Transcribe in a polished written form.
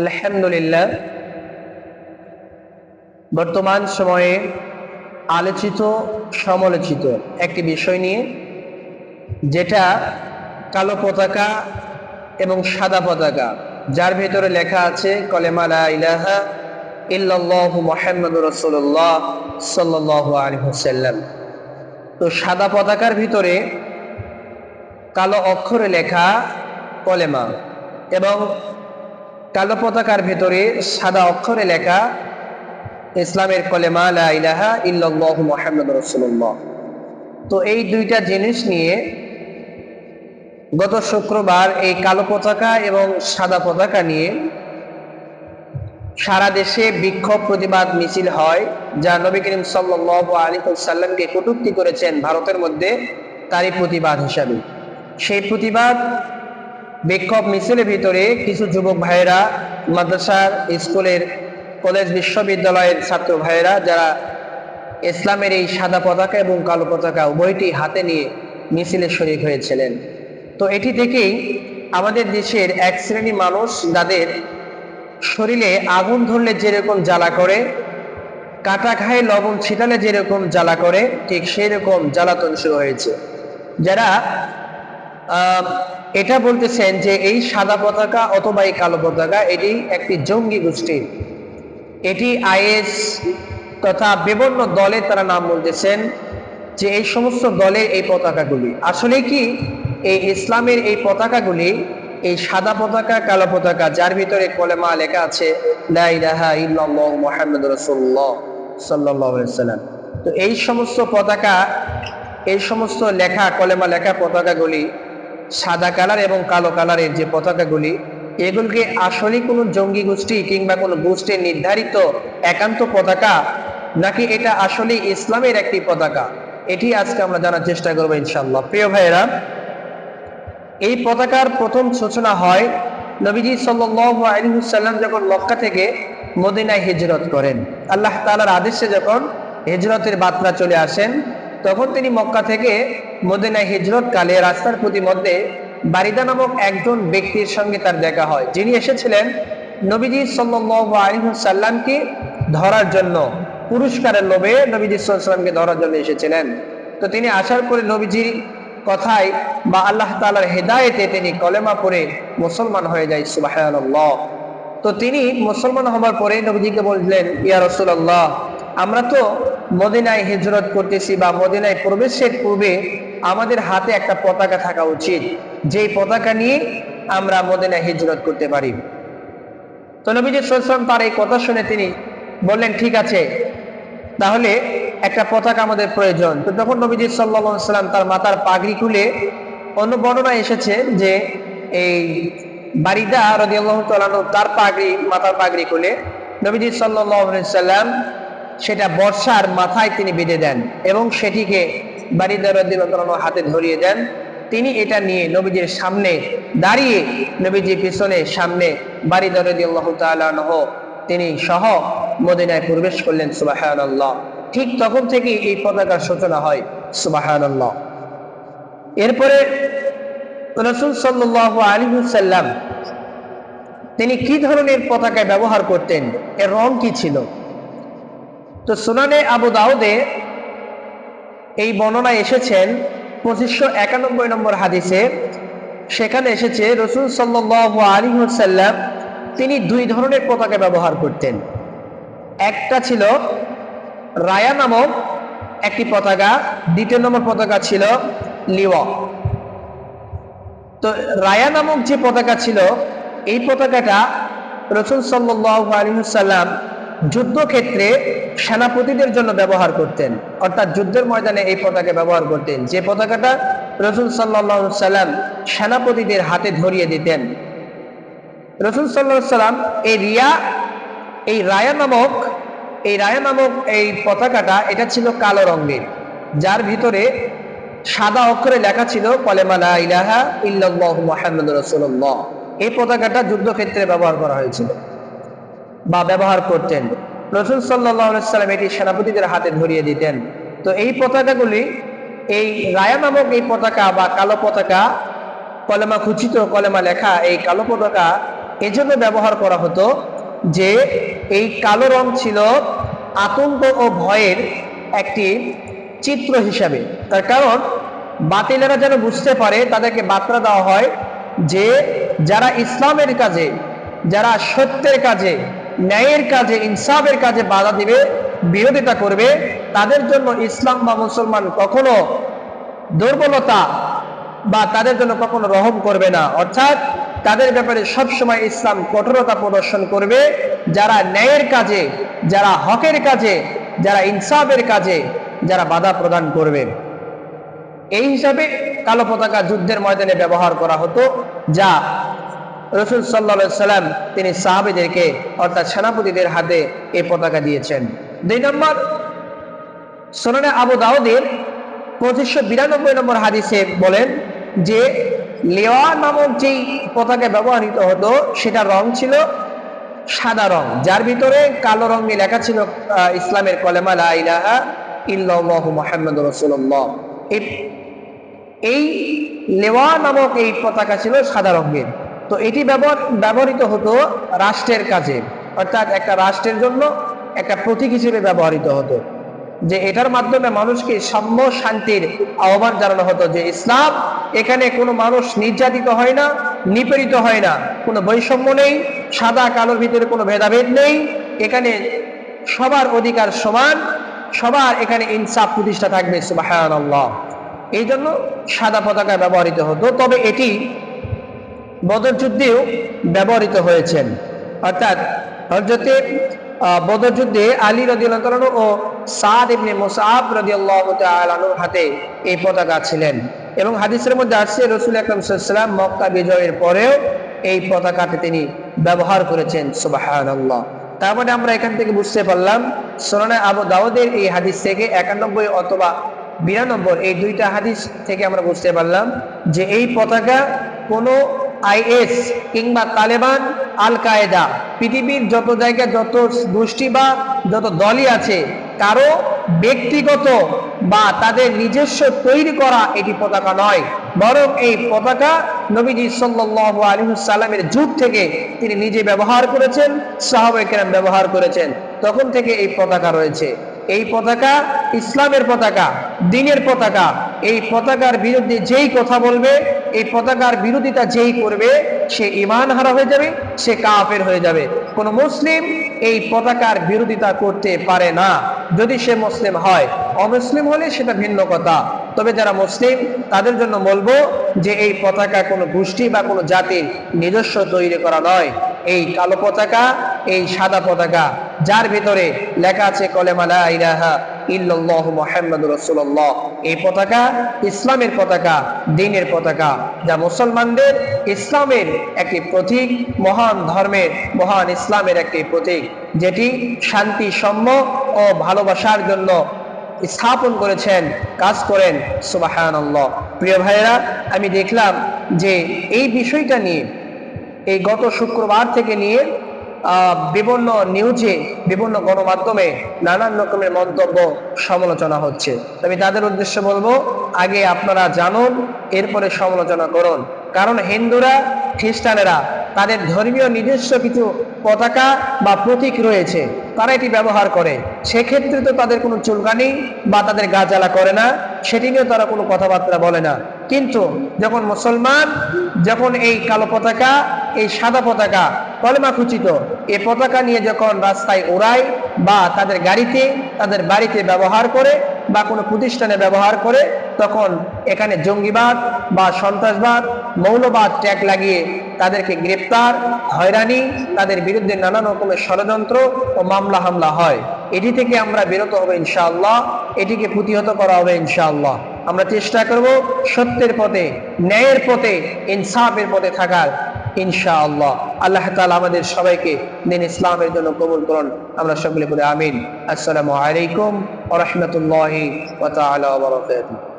আলহামদুলিল্লাহ, বর্তমান সময়ে আলোচিত সমালোচিত একটি বিষয় নিয়ে, যেটা কালো পতাকা এবং সাদা পতাকা, যার ভেতরে লেখা আছে কলেমা লা ইলাহা ইল্লাল্লাহু মুহাম্মাদুর রাসূলুল্লাহ সাল্লাল্লাহু আলাইহি ওয়াসাল্লাম। তো সাদা পতাকার ভিতরে কালো অক্ষরে লেখা কলেমা, এবং কালো পতাকার ভেতরে সাদা অক্ষরে লেখা ইসলামের কলেমা লা ইলাহা ইল্লাল্লাহু মুহাম্মাদুর রাসূলুল্লাহ। তো এই দুইটা জিনিস নিয়ে গত শুক্রবার এই কালো পতাকা এবং সাদা পতাকা নিয়ে সারা দেশে বিক্ষোভ প্রতিবাদ মিছিল হয়, যা নবী করিম সাল্লাল্লাহু আলাইহি ওয়াসাল্লামকে কটূক্তি করেছেন ভারতের মধ্যে, তারই প্রতিবাদ হিসাবে। সেই প্রতিবাদ বিক্ষোভ মিছিলের ভিতরে কিছু যুবক ভাইয়েরা, মাদ্রাসার, স্কুলের, কলেজ, বিশ্ববিদ্যালয়ের ছাত্র ভাইয়েরা, যারা ইসলামের এই সাদা পতাকা এবং কালো পতাকা উভয়টি হাতে নিয়ে মিছিলে শরীক হয়েছিলেন। তো এটি থেকেই আমাদের দেশের এক শ্রেণীর মানুষ, যাদের শরীরে আগুন ধরলে যেরকম জ্বালা করে, কাটা খায় লবণ ছিটালে যেরকম জ্বালা করে, ঠিক সেই রকম জ্বালাতন শুরু হয়েছে। যারা এটা বলতেছেন যে এই সাদা পতাকা অথবা এই কালো পতাকা এটি একটি জঙ্গি গোষ্ঠী, এটি আইএস তথা বিভিন্ন দলে তারা নাম বলতেছেন, যে এই সমস্ত দলের এই পতাকাগুলি আসলে কি এই ইসলামের এই পতাকাগুলি, এই সাদা পতাকা, কালো পতাকা, যার ভিতরে কলেমা লেখা আছে লা ইলাহা ইল্লাল্লাহু মুহাম্মাদুর রাসূলুল্লাহ সাল্লাল্লাহু আলাইহি ওয়াসাল্লাম। তো এই সমস্ত পতাকা, এই সমস্ত লেখা কলেমা লেখা পতাকাগুলি, সাদা কালার এবং কালো কালারের যে পতাকাগুলি, এগুলিকে আসলে কোনো জঙ্গি গোষ্ঠী কিংবা কোনো গোষ্ঠীর নির্ধারিত একান্ত পতাকা, নাকি এটা আসলে ইসলামের একটি পতাকা, এটি আজকে আমরা জানার চেষ্টা করবো ইনশাআল্লাহ। প্রিয় ভাইয়েরা, এই পতাকার প্রথম সূচনা হয় নবীজি সাল্লাল্লাহু আলাইহি ওয়াসাল্লাম যখন মক্কা থেকে মদিনায় হিজরত করেন। আল্লাহ তাআলার আদেশে যখন হিজরতের বার্তা চলে আসেন, তখন তিনি মক্কা থেকে মদিনায় হিজরত কালে রাস্তার প্রতিমধ্যে বারিদা নামক একজন ব্যক্তির সঙ্গে তার দেখা হয়, যিনি এসেছিলেন নবীজি সাল্লাল্লাহু আলাইহি ওয়াসাল্লামকে ধরার জন্য, পুরস্কারের লোভে নবীজি সাল্লাল্লাহু আলাইহি ওয়াসাল্লামকে ধরার জন্য এসেছিলেন। তো তিনি আসার পরে নবীজির কথায় বা আল্লাহ তাআলার হেদায়েতে তিনি কলেমা পড়ে মুসলমান হয়ে যায়, সুবহানাল্লাহ। তো তিনি মুসলমান হওয়ার পরে নবীজিকে বললেন, ইয়া রাসূলুল্লাহ, আমরা তো মদিনায় হিজরত করতেছি বা মদিনায় প্রবেশের পূর্বে আমাদের হাতে একটা পতাকা থাকা উচিত, যেই পতাকা নিয়ে আমরা মদিনায় হিজরত করতে পারি। তো নবীজি সাল্লাল্লাহু আলাইহি ওয়াসাল্লাম তার এই কথা শুনে তিনি বললেন, ঠিক আছে, তাহলে একটা পতাকা আমাদের প্রয়োজন। তো তখন নবীজি সাল্লাল্লাহু আলাইহি ওয়াসাল্লাম তার মাথার পাগড়ি খুলে, অন্য বর্ণনায় এসেছে যে এই বারিদা রাদিয়াল্লাহু তাআলা আনহু তার পাগড়ি, মাথার পাগড়ি খুলে নবীজি সাল্লাল্লাহু আলাইহি ওয়াসাল্লাম সেটা বর্ষার মাথায় তিনি বেঁধে দেন এবং সেটিকে বারিদা রাদিয়াল্লাহু তাআলা আনহু হাতে ধরিয়ে দেন। তিনি এটা নিয়ে নবীজির সামনে দাঁড়িয়ে, নবীজির পিছনে সামনে বারিদা রাদিয়াল্লাহু তাআলা আনহু তিনি সহ মদিনায় প্রবেশ করলেন, সুবহানাল্লাহ। ঠিক তখন থেকে এই পতাকার সূচনা হয়, সুবহানাল্লাহ। এরপরে রাসূল সাল্লাল্লাহু আলাইহি ওয়াসাল্লাম তিনি কি ধরনের পতাকা ব্যবহার করতেন, এর রং কি ছিল? তো সুনানে আবু দাউদে এই বর্ণনায় এসেছেন 2591 নম্বর হাদিসে, সেখানে এসেছে রাসূল সাল্লাল্লাহু আলাইহি ওয়াসাল্লাম তিনি দুই ধরনের পতাকা ব্যবহার করতেন। একটা ছিল রায়া নামক একটি পতাকা, দ্বিতীয় নম্বর পতাকা ছিল লিওয়া। তো রায়া নামক যে পতাকা ছিল, এই পতাকাটা রাসূল সাল্লাল্লাহু আলাইহি ওয়াসাল্লাম যুদ্ধক্ষেত্রে সেনাপতিদের জন্য ব্যবহার করতেন, অর্থাৎ যুদ্ধের ময়দানে এই পতাকা ব্যবহার করতেন, যে পতাকাটা রাসূল সাল্লাল্লাহু আলাইহি ওয়াসাল্লাম সেনাপতিদের হাতে ধরিয়ে দিতেন। রাসূল সাল্লাল্লাহু আলাইহি ওয়াসাল্লাম এই রায়া নামক এই পতাকাটা, এটা ছিল কালো রঙের, যার ভিতরে সাদা অক্ষরে লেখা ছিল কলেমা লা ইলাহা ইল্লাল্লাহু মুহাম্মাদুর রাসূলুল্লাহ। এই পতাকাটা যুদ্ধক্ষেত্রে ব্যবহার করা হয়েছিল বা ব্যবহার করতেন। রাসূল সাল্লাল্লাহু আলাইহি ওয়াসাল্লাম এটি সেনাপতিদের হাতে ধরিয়ে দিতেন। তো এই পতাকাগুলি, এই রায়া নামক এই পতাকা বা কালো পতাকা, কলেমা খুচিত, কলেমা লেখা এই কালো পতাকা, এজন্য ব্যবহার করা হতো যে এই কালো রং ছিল আতঙ্ক ও ভয়ের একটি চিত্র হিসাবে। তার কারণ বাতিলেরা যেন বুঝতে পারে, তাদেরকে বার্তা দেওয়া হয় যে যারা ইসলামের কাজে, যারা সত্যের কাজে, ন্যায়ের কাজে, ইনসাফের কাজে বাধা দিবে, বিরোধিতা করবে, তাদের জন্য ইসলাম বা মুসলমান কখনো দুর্বলতা বা তাদের জন্য কখনো রহম করবে না। অর্থাৎ তাদের ব্যাপারে সবসময় ইসলাম কঠোরতা প্রদর্শন করবে। যারা ন্যায়ের কাজে, যারা হকের কাজে, যারা ইনসাফের কাজে যারা বাধা প্রদান করবে। এই হিসাবে কালো পতাকা যুদ্ধের ময়দানে ব্যবহার করা হতো, যা রাসূল সাল্লাল্লাহু আলাইহি সাল্লাম তিনি সাহাবীদেরকে অর্থাৎ সেনাপতিদের হাতে এই পতাকা দিয়েছেন। 2 নম্বর, সুনানে আবু দাউদের 2592 নম্বর হাদিসে বলেন যে লিওয়া নামক যেই পতাকা ব্যবহৃত হতো সেটার রং ছিল সাদা রং, যার ভিতরে কালো রং দিয়ে লেখা ছিল ইসলামের কলেমা লা ইলাহা ইল্লাল্লাহু মুহাম্মাদুর রাসূলুল্লাহ। এই লেওয়া নামক এই পতাকা ছিল সাদা রঙের। তো এটি ব্যবহৃত হতো রাষ্ট্রের কাজে, অর্থাৎ একটা রাষ্ট্রের জন্য একটা প্রতীক হিসেবে ব্যবহৃত হতো, যে এটার মাধ্যমে মানুষকে সাম্য শান্তির আহ্বান জানানো হতো যে ইসলাম, এখানে কোনো মানুষ নির্যাতিত হয় না, নিপীড়িত হয় না, কোনো বৈষম্য নেই, সাদা কালোর ভিতরে কোনো ভেদাভেদ নেই, এখানে সবার অধিকার সমান, সবার এখানে ইনসাফ প্রতিষ্ঠা থাকবে। সুবহানাল্লাহ। এই জন্য সাদা পতাকা ব্যবহৃত হতো। তবে এটি বদর যুদ্ধেও ব্যবহৃত হয়েছেন, অর্থাৎ হযরতে বদর যুদ্ধে আলী রাদিয়াল্লাহু তাআলা ও সাদ ইবনে মুসআব রাদিয়াল্লাহু তাআলা আনহুর হাতে এই পতাকা ছিলেন। এবং হাদিসের মধ্যে আসছে রাসূল আকরাম সাল্লাল্লাহু আলাইহি ওয়াসাল্লাম মক্কা বিজয়ের পরেও এই পতাকাটি তিনি ব্যবহার করেছেন। সুবহানাল্লাহ। তারপরে আমরা এখান থেকে বুঝতে পারলাম সুনানে আবু দাউদের এই হাদিস থেকে 91 অথবা 92 এই দুইটা হাদিস থেকে আমরা বুঝতে পারলাম যে এই পতাকা কোনো আইএস কিংবা তালেবান, আল কায়েদা, পৃথিবীর যত জায়গায় যত গোষ্ঠী বা যত দলই আছে, কারো ব্যক্তিগত বা তাদের নিজস্ব তৈরি করা এটি পতাকা নয়, বরং এই পতাকা নবীজি সাল্লাল্লাহু আলাইহি ওয়াসাল্লামের যুগ থেকে তিনি নিজে ব্যবহার করেছেন, সাহাবায়ে কেরাম ব্যবহার করেছেন, তখন থেকে এই পতাকা রয়েছে। এই পতাকা ইসলামের পতাকা, দ্বীনের পতাকা। এই পতাকার বিরুদ্ধে যেই কথা বলবে, এই পতাকার বিরোধিতা যেই করবে, সে ঈমান হারা হয়ে যাবে, সে কাফের হয়ে যাবে। কোন মুসলিম এই পতাকার বিরোধিতা করতে পারে না, যদি সে মুসলিম হয়। অমুসলিম হলে সেটা ভিন্ন কথা। তবে যারা মুসলিম তাদের জন্য বলবো যে এই পতাকা কোনো গোষ্ঠী বা কোনো জাতির নিজস্ব তৈরি করা নয়। এই কালো পতাকা, এই সাদা পতাকা, যার ভিতরে লেখা আছে কলেমা লা ইলাহা ইল্লাল্লাহু মুহাম্মাদুর রাসূলুল্লাহ, এই পতাকা ইসলামের পতাকা, দ্বীনের পতাকা, যা মুসলমানদের ইসলামের একটি প্রতীক, মহান ধর্মের, মহান ইসলামের একটি প্রতীক, যেটি শান্তি, সম্য ও ভালোবাসার জন্য স্থাপন করেছেন, কাজ করেন। সুবহানাল্লাহ। প্রিয় ভাইয়েরা, আমি দেখলাম যে এই বিষয়টা নিয়ে এই গত শুক্রবার থেকে নিয়ে বিভিন্ন নিউজে, বিভিন্ন গণমাধ্যমে নানান রকমের মন্তব্য, সমালোচনা হচ্ছে। আমি তাদের উদ্দেশ্যে বলবো, আগে আপনারা জানুন, এরপরে সমালোচনা করুন। কারণ হিন্দুরা, খ্রিস্টানেরা তাদের ধর্মীয় নিজস্ব কিছু পতাকা বা প্রতীক রয়েছে, তারা এটি ব্যবহার করে। সেক্ষেত্রে তো তাদের কোনো চুলকানি বা তাদের গা জ্বালা করে না, সেটি নিয়ে তারা কোনো কথাবার্তা বলে না। কিন্তু যখন মুসলমান, যখন এই কালো পতাকা, এই সাদা পতাকা, কলেমা খচিত এই পতাকা নিয়ে যখন রাস্তায় ওড়ায় বা তাদের গাড়িতে, তাদের বাড়িতে ব্যবহার করে বা কোনো প্রতিষ্ঠানে ব্যবহার করে, তখন এখানে জঙ্গিবাদ বা সন্ত্রাসবাদ, মৌলবাদ ট্যাগ লাগিয়ে তাদেরকে গ্রেপ্তার, হয়রানি, তাদের বিরুদ্ধে নানান রকমের ষড়যন্ত্র ও মামলা হামলা হয়। এটি থেকে আমরা বিরত হব ইনশাআল্লাহ, এটিকে প্রতিহত করা হবে ইনশাআল্লাহ। আমরা চেষ্টা করব সত্যের পথে, ন্যায়ের পথে, ইনসাফের পথে থাকার ইনশাআল্লাহ। আল্লাহ তাআলা আমাদের সবাইকে দ্বীন ইসলামের জন্য কবুল করুন। আমরা সকলে বলি আমিন। আসসালামু আলাইকুম ওয়া রাহমাতুল্লাহি ওয়া তাআলা ওয়া বারাকাতুহু।